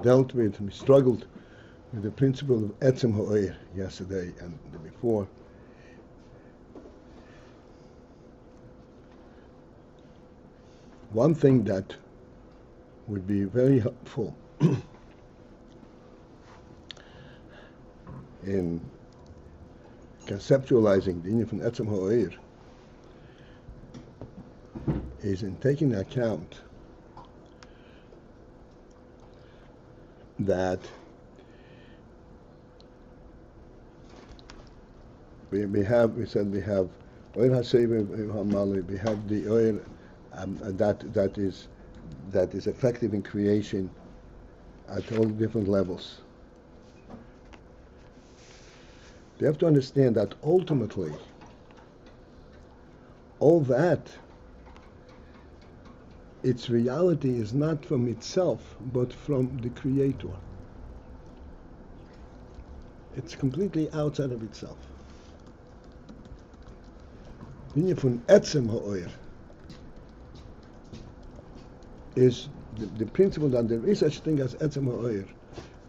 dealt with, we struggled with the principle of etzem ha'oyer yesterday and before. One thing that would be very helpful in conceptualizing the inyan from etzem ha'oyer is in taking account that we have oyer hasever hamali, we have the oyer that is effective in creation at all different levels. You have to understand that ultimately all that, its reality is not from itself but from the Creator. It's completely outside of itself. Von etzem ha'oyer is the principle that there is such thing as etzem ha'oyer,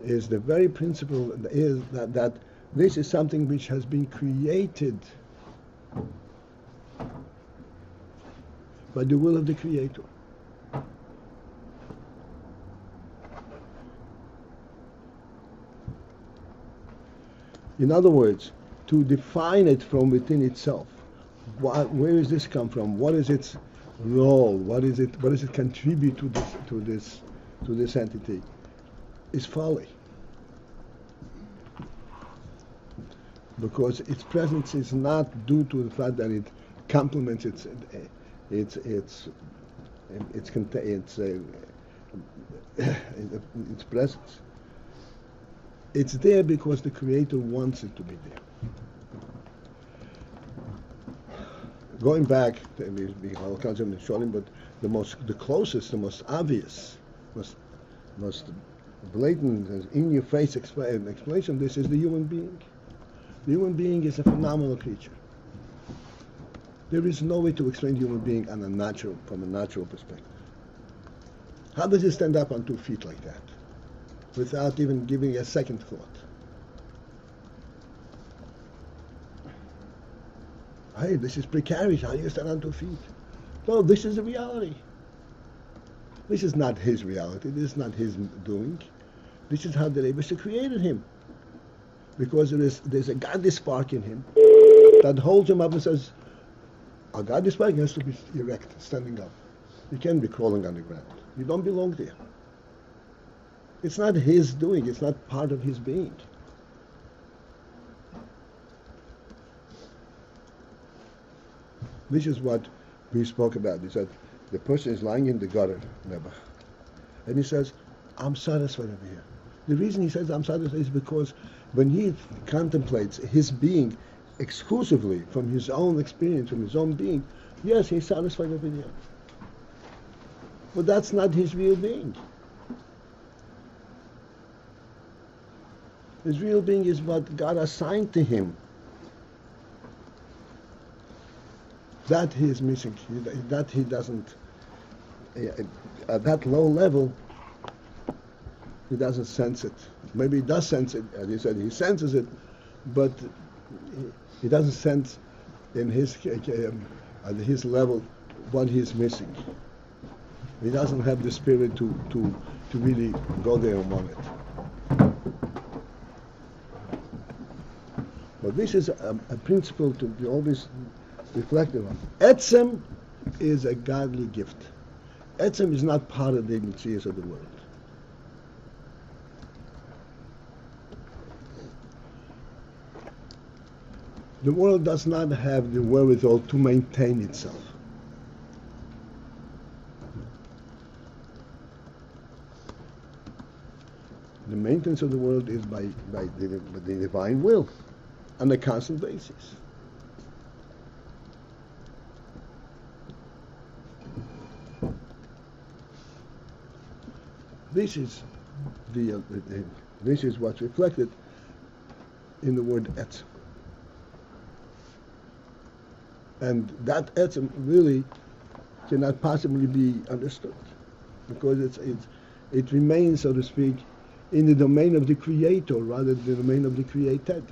is the very principle that is that this is something which has been created by the will of the Creator. In other words, to define it from within itself, where does this come from? What is its role? What does it contribute to this entity? Is folly, because its presence is not due to the fact that it complements its presence. It's there because the Creator wants it to be there. Going back, all kinds of showing, but the closest, the most obvious, most blatant, in-your-face explanation of this is the human being. The human being is a phenomenal creature. There is no way to explain the human being from a natural perspective. How does he stand up on 2 feet like that, without even giving a second thought? Hey, this is precarious. How do you stand on 2 feet? No, this is the reality. This is not his reality. This is not his doing. This is how the Rebbe created him. Because there's a godly spark in him that holds him up and says, a godly spark has to be erect, standing up. You can't be crawling on the ground. You don't belong there. It's not his doing. It's not part of his being. This is what we spoke about. He said, the person is lying in the gutter, and he says, I'm satisfied over here. The reason he says I'm satisfied is because when he contemplates his being exclusively from his own experience, from his own being, yes, he's satisfied over there. But that's not his real being. His real being is what God assigned to him. That he is missing, that he doesn't, at that low level, he doesn't sense it. Maybe he does sense it, as he said, he senses it, but he doesn't sense in at his level what he's missing. He doesn't have the spirit to really go there and want it. But this is a principle to be always reflective on. Etzem is a godly gift. Etzem is not part of the Mitzvahs of the world. The world does not have the wherewithal to maintain itself. The maintenance of the world is by the divine will on a constant basis. This is this is what's reflected in the word etzem. And that etzem really cannot possibly be understood, because it remains, so to speak, in the domain of the creator rather than the domain of the created.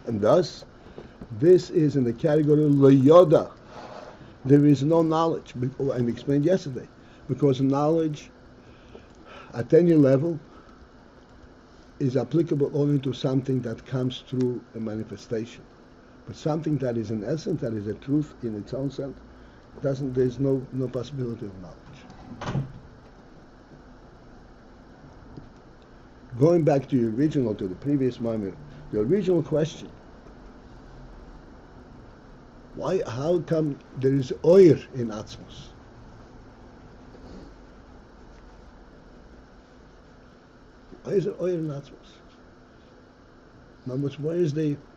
And thus, this is in the category of Loyoda. There is no knowledge, and explained yesterday, because knowledge at any level is applicable only to something that comes through a manifestation. But something that is an essence, that is a truth in its own self, there's no possibility of knowledge. Going back to the previous moment, the original question, how come there is oir in Atzmos? Why is there oir in Atzmos?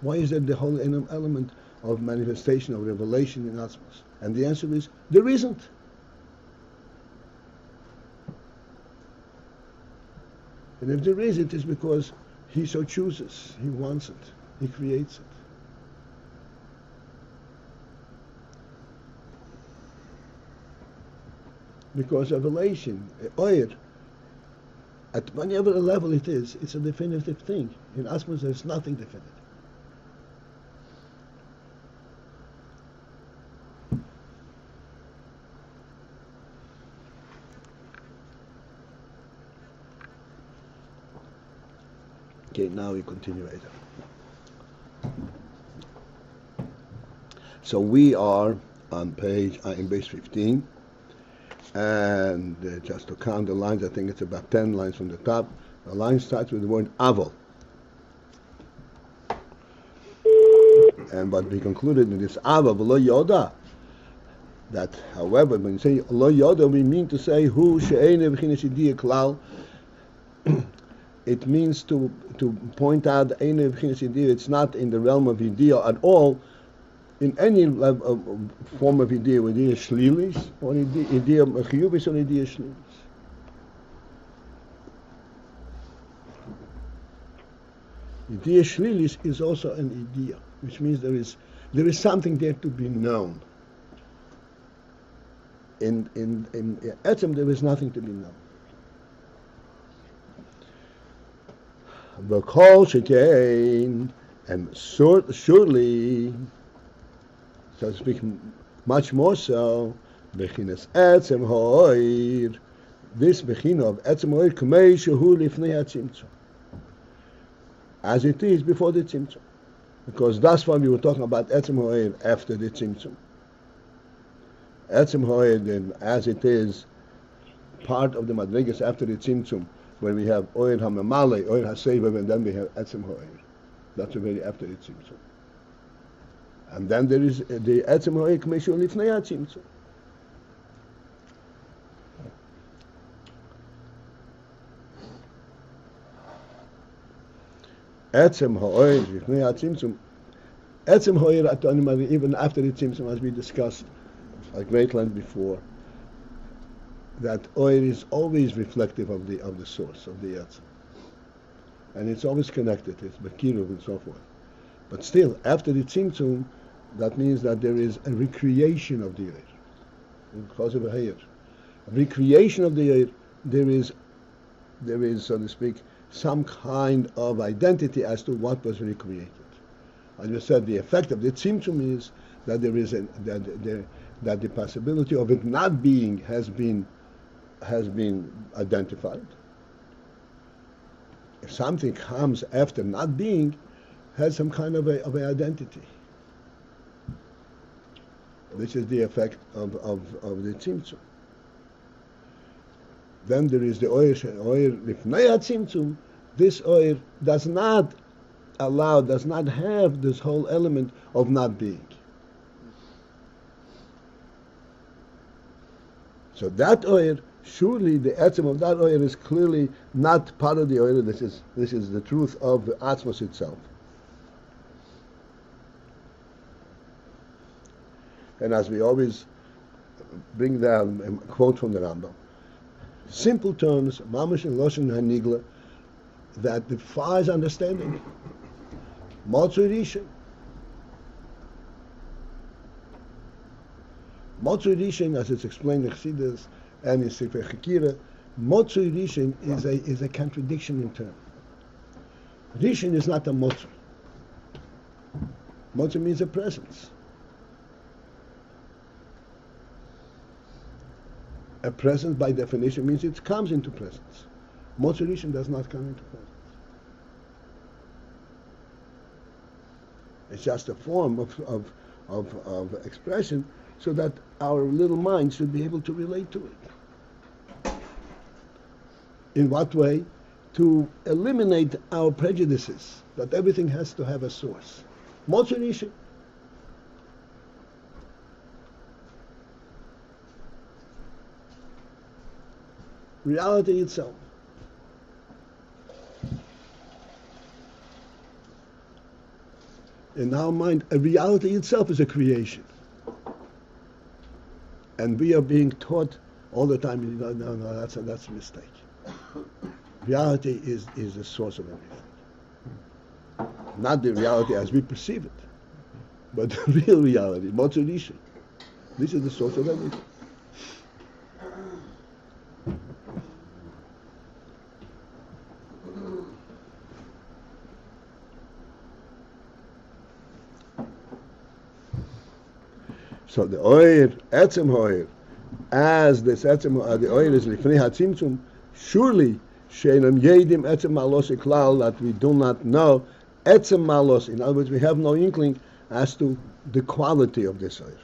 Why is there the whole element of manifestation, of revelation in Atzmos? And the answer is, there isn't. And if there is, it is because he so chooses, he wants it, he creates it. Because revelation, oir, at whatever level it is, it's a definitive thing. In Atzmos, there's nothing definitive. Okay, now we continue later. So we are on page AyinBase 15. And just to count the lines, I think it's about 10 lines from the top. The line starts with the word aval. And what we concluded in this aval, lo yoda, that however, when you say lo yoda, we mean to say hu she'ene v'chines idiyah klal. It means to point out eine v'chines idiyah, it's not in the realm of idiyah at all, in any form of idea, idea shlilis, or idea chiyuvis, or idea shlilis. Idea shlilis is also an idea, which means there is something there to be known. In Etzem, there is nothing to be known. V'kol shekein, and surely, so to speak, much more so, bechinas etzem ha'oir, this bechina of etzem ha'oir, k'mei shehu lifnei ha'tzimtzum, as it is before the tzimtzum. Because that's why we were talking about etzem ha'oir after the tzimtzum. Etzem ha'oir, then, as it is, part of the madrigas after the tzimtzum, where we have oir ha'memale, oir ha'sevav, and then we have etzem ha'oir. That's already after the tzimtzum. And then there is the etzem ha'oir k'meshu lifnei ha'tzimtzum. Etzem ha'oir lifnei ha'tzimtzum. Etzem ha'oir, even after the tzimtzum, as we discussed at great length before, that oir is always reflective of the source of the etzem, and it's always connected. It's bekiruv and so forth. But still, after the tzimtzum, that means that there is a recreation of the oir. Because of a hayr, a recreation of the oir, there is, so to speak, some kind of identity as to what was recreated. As you said, the effect of the tzimtzum is that there is that the possibility of it not being has been identified. If something comes after not being, has some kind of an identity. This is the effect of the tzimtzum. Then there is the oir lifnei ha'tzimtzum. This oir does not have this whole element of not being. So that oir, surely the etzem of that oir is clearly not part of the oir. This is the truth of the Atzmos itself. And as we always bring down a quote from the Rambam, simple terms, mamash and loshen hanigla, that defies understanding. Motzui Rishon. Motzui Rishon, as it's explained in Chassidus and in Sefer Chakira, Motzui Rishon is a contradiction in term. Rishon is not a Motzui. Motzui means a presence. A presence, by definition, means it comes into presence. Motzui Rishon does not come into presence. It's just a form of expression so that our little mind should be able to relate to it. In what way? To eliminate our prejudices, that everything has to have a source. Motzui Rishon. Reality itself. In our mind, a reality itself is a creation. And we are being taught all the time, no, that's a mistake. Reality is the source of everything. Not the reality as we perceive it, but the real reality, Motzui Rishon. This is the source of everything. So the oir, etzem oir, as this etzem, the oir is lifnei hatzimtzum, surely she'enam yedim etzem malos klal, that we do not know etzem malos. In other words, we have no inkling as to the quality of this oir.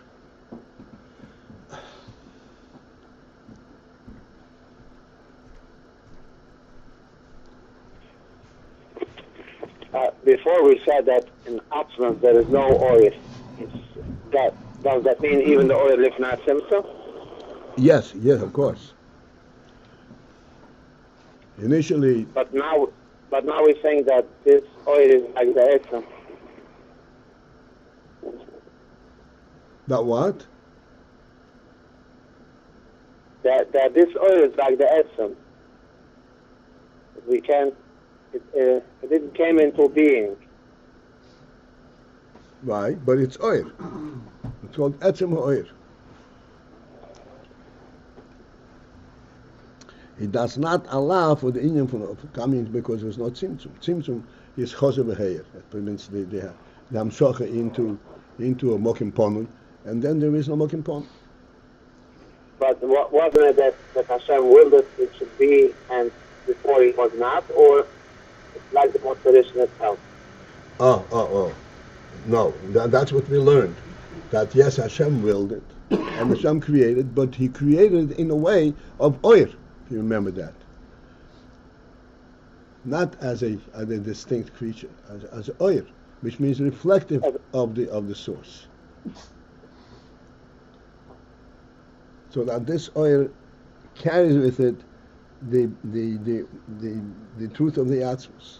Before we said that in Atzman there is no oil. Does that mean even the oil is not simple? Yes, of course. Initially. But now we're saying that this oil is like the Etzem. That what? That this oil is like the Etzem. We can't. It didn't came into being. Right, but it's oil. It's called etzem ha'oir. It does not allow for the inyan of coming because there's no tzimtzum. Tzimtzum is choser v'heir. It permits the hamshocha into a mokim ponun, and then there is no mokim ponun. But wasn't it that Hashem willed it should be, and before it was not, or it's like the tradition itself? Oh. No, that's what we learned. That yes, Hashem willed it, and Hashem created, but He created it in a way of oir. If you remember that, not as a distinct creature, as oir, which means reflective of the source. So that this oir carries with it the truth of the Atzmos.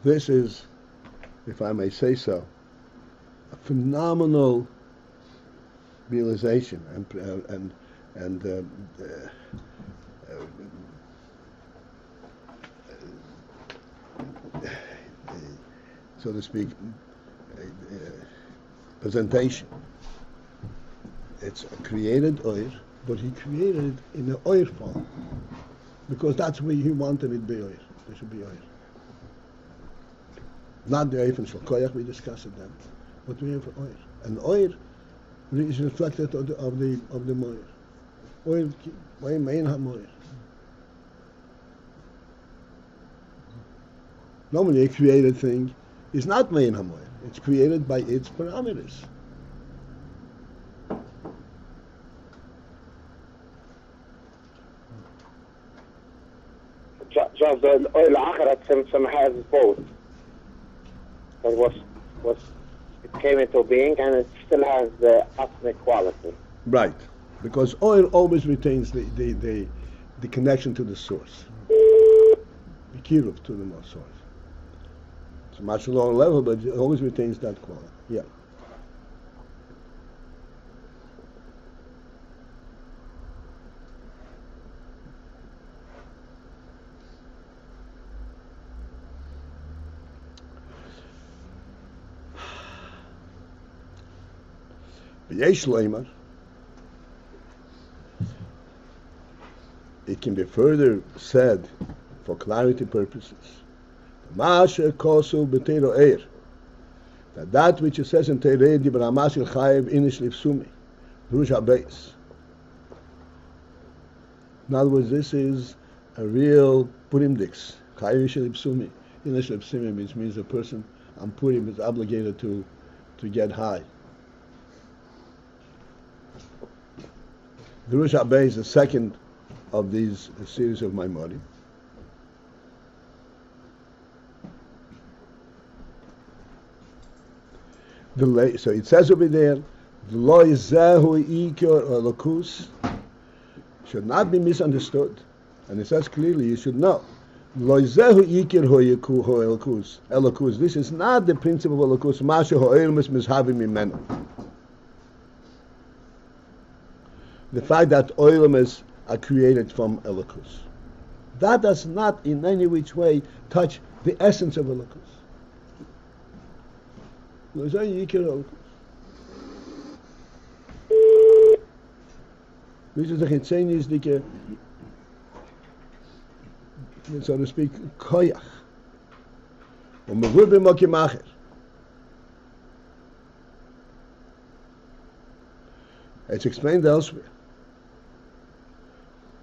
This is, if I may say so, a phenomenal realization and so to speak, presentation. It's a created oir, but He created it in an oir form, because that's where He wanted it to be oir. There should be oir. Not the Eifin Shel Koyach, we discussed that, but we have oil. And oil is reflected of the moir. Oil, main ha-moir. Normally, a created thing is not main ha-moir. It's created by its parameters. Just the oil acharat Tzimtzum has both. It it came into being, and it still has the ethnic quality. Right, because oil always retains the connection to the source, the kiruv to the source. It's a much lower level, but it always retains that quality. Yeah. V'yesh leimer, it can be further said for clarity purposes. Masher kosu b'teiro eir, that which it says in Teirei Dibra Masil Chayev Inish Lifsumi, Drush AyinBase. In other words, this is a real Purim Dix. Chayev Inish Lifsumi. Inish Lifsumi means a person on Purim is obligated to get high. Drush AyinBase is the second of these series of Maimorim. So it says over there, the law is zehu ikor elokus, should not be misunderstood, and it says clearly you should know. Lo zehu ikor elokus. This is not the principle of elokus. Mashe ho'elmus mishavim mimenu. The fact that oilmas are created from elokus, that does not in any which way touch the essence of elokus. This is the chitzenizdike, so to speak, koyach. It's explained elsewhere.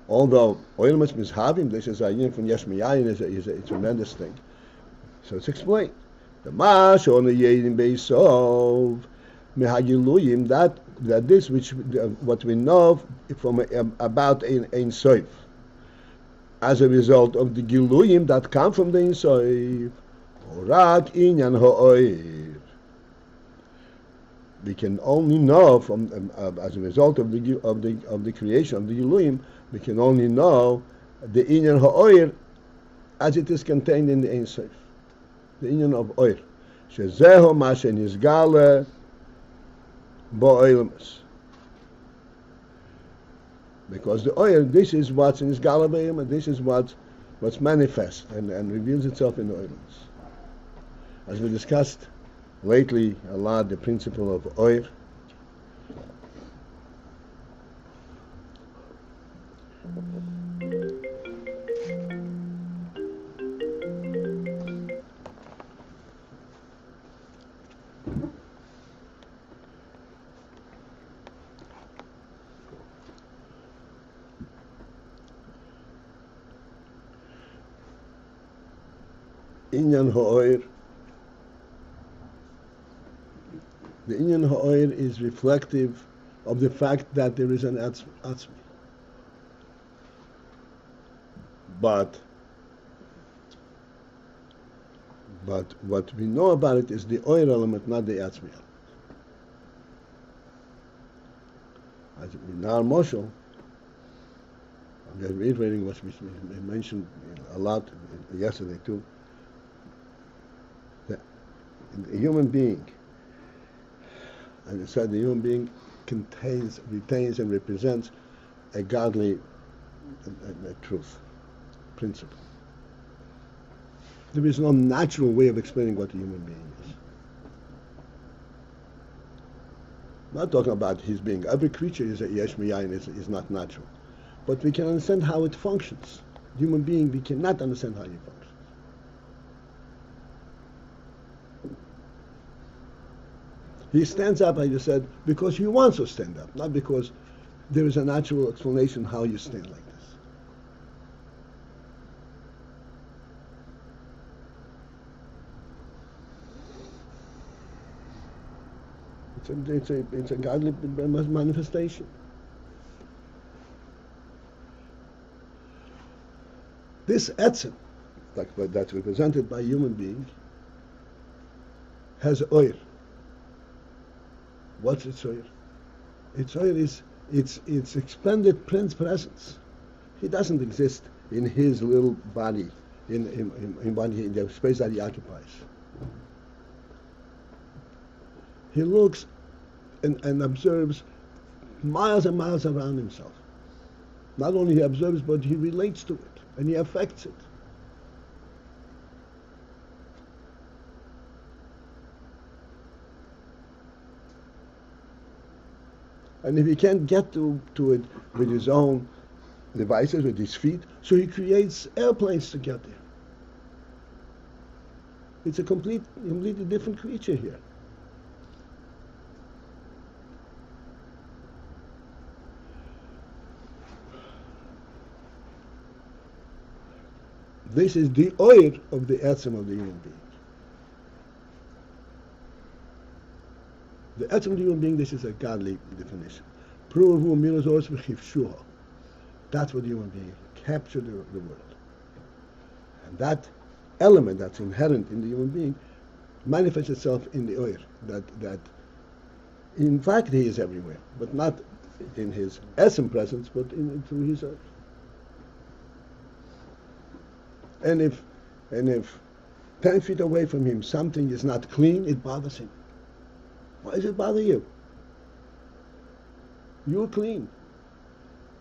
Although oilmas mishavim, this is Ayin from Yesh Miyayin, is a tremendous thing. So it's explained. The mash on the AyinBase of mehagiluyim, that this which what we know from about Ein Sof, as a result of the giluyim that come from the Ein Sof, rak inyan ha'oir. We can only know from as a result of the creation of the giluyim, we can only know the inyan ha'oir as it is contained in the Ein Sof. The inyan of oir, shezeho ma shenizgale bo'oilmus. Because the oir, this is what's in nizgale bo'oilmus, this is what's manifest and reveals itself in the oilmus. As we discussed lately a lot, the principle of oir. Inyan ha'oir. The inyan ha'oir is reflective of the fact that there is an atzmi. But what we know about it is the oir element, not the atzmi element. As in our Moshel, I'm just reiterating what we mentioned a lot yesterday too. A human being, as I said, the human being retains and represents a godly a truth, principle. There is no natural way of explaining what a human being is. I'm not talking about his being. Every creature is a yesh miyayin, is not natural. But we can understand how it functions. Human being, we cannot understand how he functions. He stands up, I just said, because he wants to stand up, not because there is a natural explanation how you stand like this. It's a godly manifestation. This etzem, like that's represented by a human being, has oil. What's its oil? Its oil is its expanded presence. He doesn't exist in his little body, in the space that he occupies. He looks and observes miles and miles around himself. Not only he observes, but he relates to it and he affects it. And if he can't get to it with his own devices, with his feet, so he creates airplanes to get there. It's a completely different creature here. This is the oil of the etzem of the human being. The etzem of the human being, this is a godly definition. That's what the human being captured the world. And that element that's inherent in the human being manifests itself in the oil. That in fact he is everywhere, but not in his essence presence, but through his oil. And if 10 feet away from him something is not clean, it bothers him. Why does it bother you? You're clean.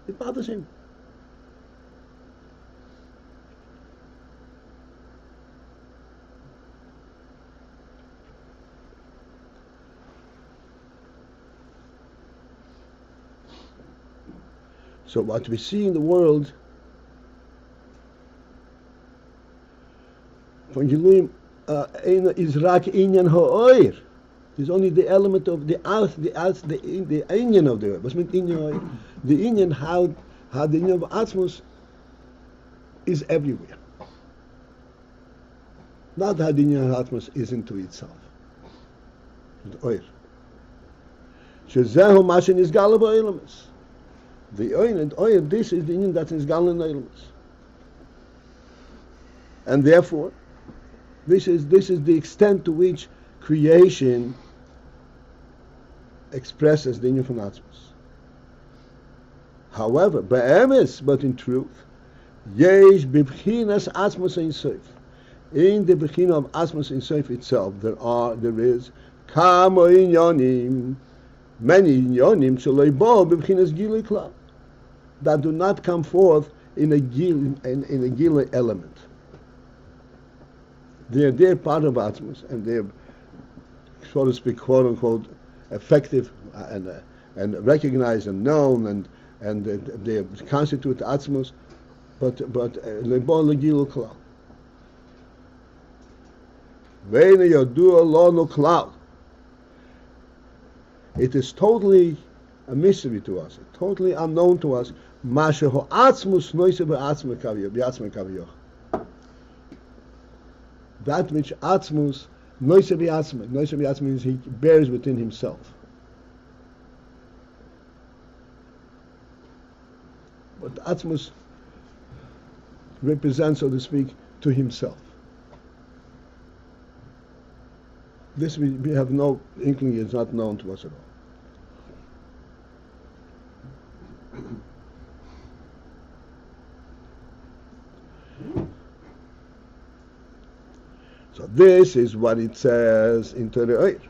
It bothers him. So what we see in the world von Geluim is rak inyan ha'oir. It's only the element of the inyan of the oir. What's meant inyan? The inyan, how the inyan of Atzmos is everywhere. Not how the inyan of Atzmos is into itself. The oir. Shezehu mashin is galab ha'olamas. The oil, this is the inyan that is galab ha'olamas. And therefore, this is the extent to which creation expresses the inyan from Atzmos. However, be'emes, but in truth, yesh b'bchinas Atzmos ein sof. In the b'china of Atzmos ein sof itself, there is kamo inyonim, many inyonim shaloi bo b'bchinas gilui klal, that do not come forth in a gilui element. They're part of Atzmos, and they're, so to speak, quote unquote, effective and recognized and known, and they constitute Atzmos, but lebon legilu klal. Ve'ene yodua lo klal. It is totally a mystery to us, totally unknown to us. Masheho Atzmos noise be'atzme kaviyach. That which Atzmus, noise be'atzme means he bears within himself. But Atzmus represents, so to speak, to himself. This we have no inkling, is not known to us at all. So this is what it says in Torah Oyer.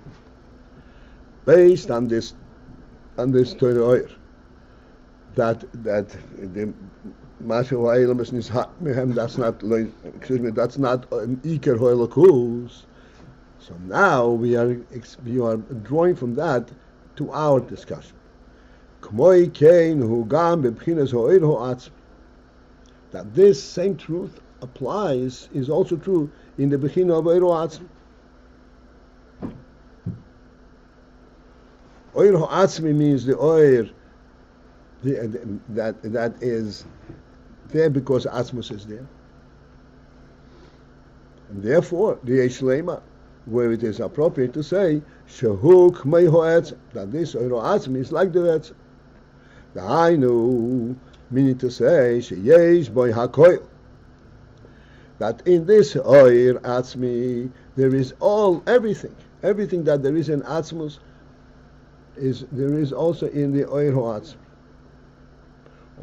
Based on this Torah Oyer, that the Mashu Ha'ilamas Nishak Mehem, that's not an Iker Ho'elakus. So now we are drawing from that to our discussion. K'moi kein hu gam b'bchinas ha'oir ha'atzmi. That this same truth is also true in the bechina of oir ha'atzmi. Oir ha'atzmi means the oir that is there because Atzmos is there. And therefore, the Yesh Lema, where it is appropriate to say, Shehu k'mei ha'etzem, that this oir ha'atzmi is like the etzem. The Hainu, meaning to say, Sheyesh boi ha'koil, that in this oir atzmi there is everything that there is in Atzmos there is also in the oir ha'atzmi.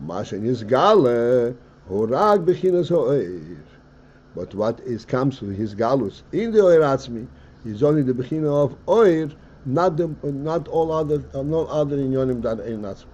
Mashen is gale horag bechinas ha'oir, but what comes to his galus in the oir atzmi is only the bechina of oir, not all other inyonim that are in Atzmos.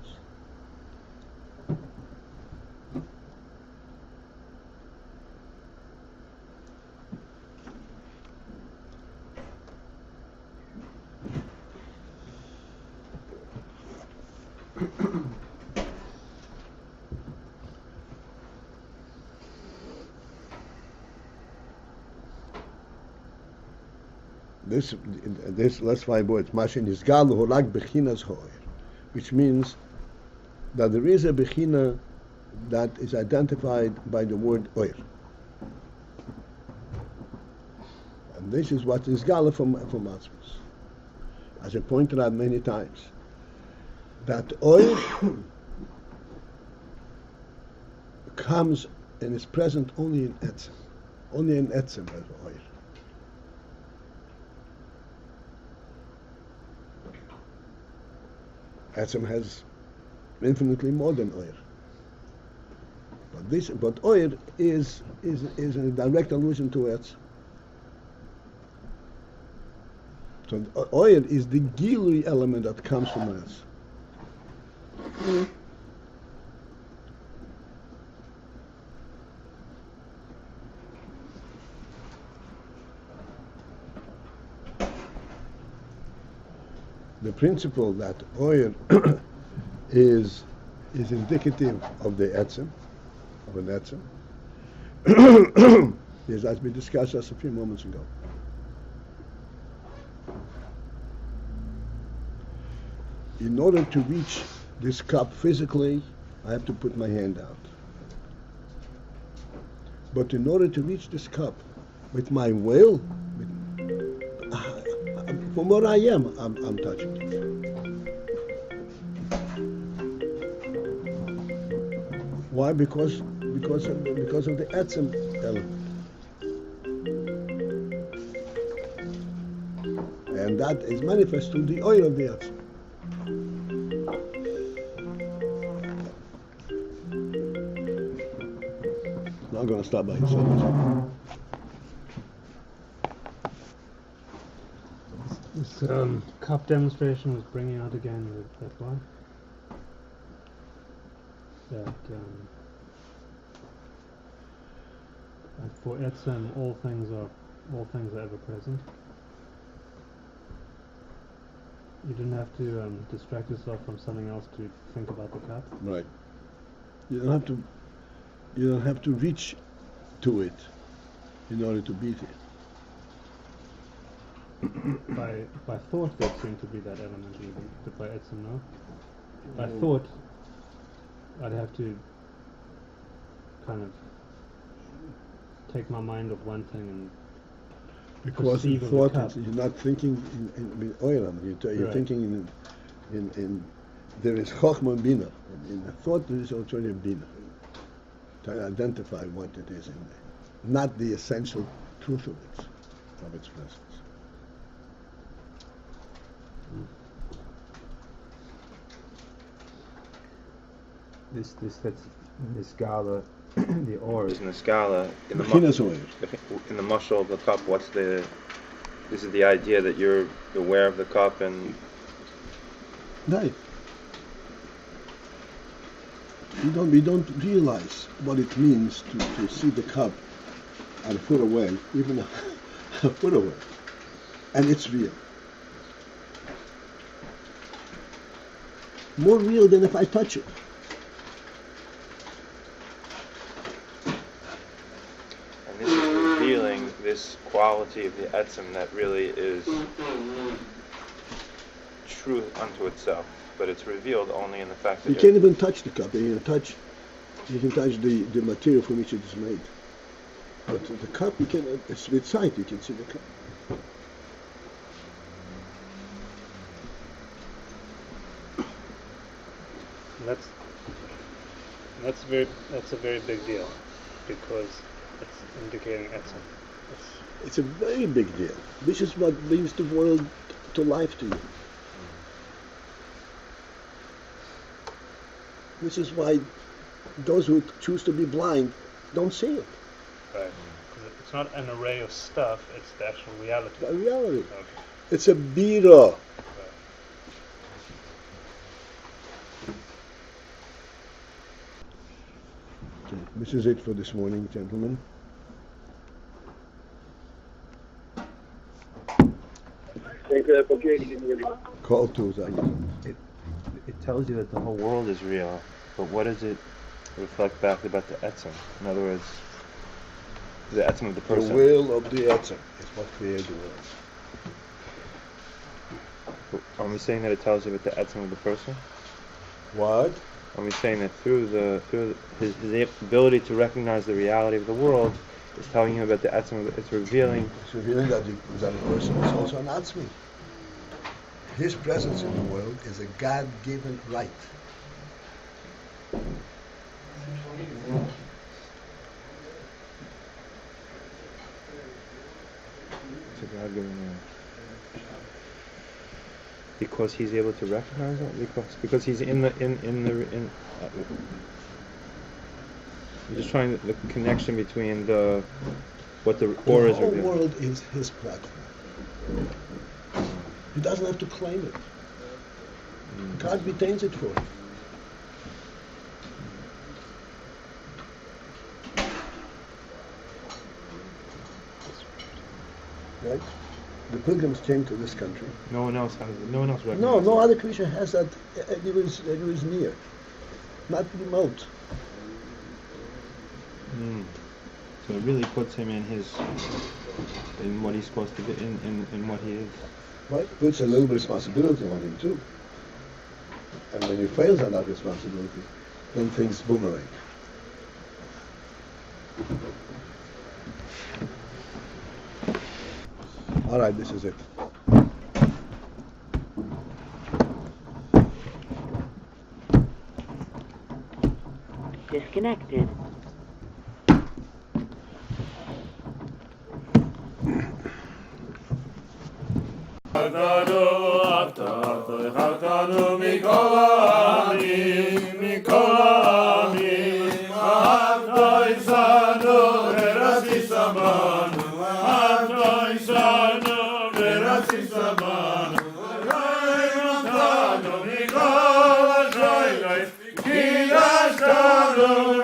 This let's find words. Mashin is gal holag bechinas ho'er, which means that there is a bechina that is identified by the word oir. And this is what is gal from Atzmus. As I pointed out many times, that oir comes and is present only in etzem. Only in etzem has oir. Etzem has infinitely more than oir. But oir is a direct allusion to etzem. So oir is the gilui element that comes from etzem. The principle that oil is indicative of the etzem, of an etzem, is as we discussed just a few moments ago. In order to reach this cup physically, I have to put my hand out. But in order to reach this cup with my will, from where I am, I'm touching it. Why? Because of the etzem element, and that is manifest through the oil of the etzem. Now I'm going to start by saying this cup demonstration was bringing out again that one. That for etzem, all things are ever present. You didn't have to distract yourself from something else to think about the cup. right. You don't have to reach to it in order to beat it. By thought, there seemed to be that element even, but by etzem, no. By thought, I'd have to kind of take my mind off one thing and Because in perceive of thought, the cup. you're not thinking in oil. You're Right. thinking in there is chokhmah and bina. In the thought, there is also a bina. To identify what it is in there, not the essential truth of its presence. This scala, the ore is in the scala in the Bechinas oil. in the mushal of the cup. This is the idea that you're aware of the cup and Right. We don't realize what it means to see the cup at a foot away, even a foot away, and it's real. More real than if I touch it. and this is revealing this quality of the etzem that really is true unto itself, but it's revealed only in the fact that You can't even touch the cup. You can touch the material from which it is made. But the cup, you can, it's with sight, you can see the cup. That's a very big deal, because it's indicating etzem. It's a very big deal. This is what brings the world to life to you. This is why those who choose to be blind don't see it. Right. It's not an array of stuff, it's the actual reality. The reality. Okay. It's a bira. Okay, this is it for this morning, gentlemen. Call to Zayin. it tells you that the whole world is real, but what does it reflect back about the etzem? In other words, the etzem of the The person. will of the Etzem is what created the world. Are we saying that it tells you about the etzem of the person? What? Are we saying that through his ability to recognize the reality of the world is telling him about the etzem? It's revealing. It's revealing that the person is also an atzmi. His presence in the world is a God-given right. It's a God-given right. Because he's able to recognize it. Because he's in the. I'm just trying the connection between what the aura is The whole revealing. world is his platform. He doesn't have to claim it. God retains it for him. Right? The pilgrims came to this country. No one else recognizes. No other creature has that anywhere near. Not remote. So it really puts him in what he's supposed to be, in what he is. Right? Puts a little responsibility on him too. And when he fails on that responsibility, then things boomerang. All right, this is it. Disconnected. Mikol